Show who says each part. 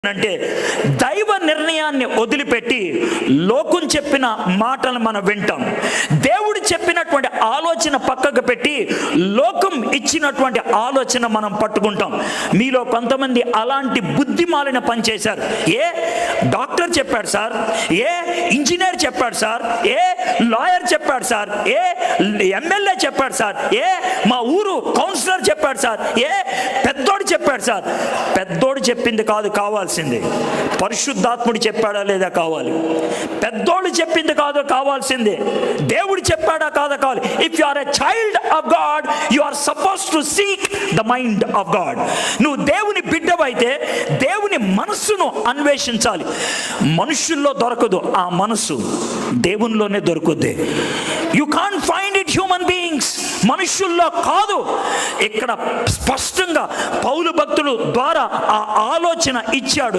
Speaker 1: అంటే దైవ నిర్ణయాన్ని వదిలిపెట్టి లోకం చెప్పిన మాటలు మనం వింటాం. దేవుడు చెప్పినటువంటి ఆలోచన పక్కకు పెట్టి లోకం ఇచ్చినటువంటి ఆలోచన మనం పట్టుకుంటాం. మీలో కొంతమంది అలాంటి బుద్ధిమాలిన పని చేశారు. డాక్టర్ చెప్పాడు సార్, ఇంజనీర్ చెప్పాడు సార్, లాయర్ చెప్పాడు సార్, ఎమ్మెల్యే చెప్పాడు సార్, మా ఊరు కౌన్సిలర్ చెప్పాడు సార్, పెద్దోడు చెప్పాడు సార్. పెద్దోడు చెప్పింది కాదు కావాల్సింది, పరిశుద్ధాత్ముడు చెప్పాడా లేదా కావాలి. పెద్దోడు చెప్పింది కాదు కావాల్సింది, దేవుడు చెప్పాడా కాదా కావాలి. If you are a child of God, you are suppose to seek the mind of God. నువ్వు దేవుని బిడ్డవైతే దేవుని మనస్సును అన్వేషించాలి. మనుషుల్లో దొరకదు ఆ మనస్సు, దేవునిలోనే దొరుకుద్ది. You can't find it human beings, మనుషుల్లో కాదు. ఇక్కడ స్పష్టంగా పౌలు భక్తుడు ద్వారా ఆ ఆలోచన ఇచ్చాడు.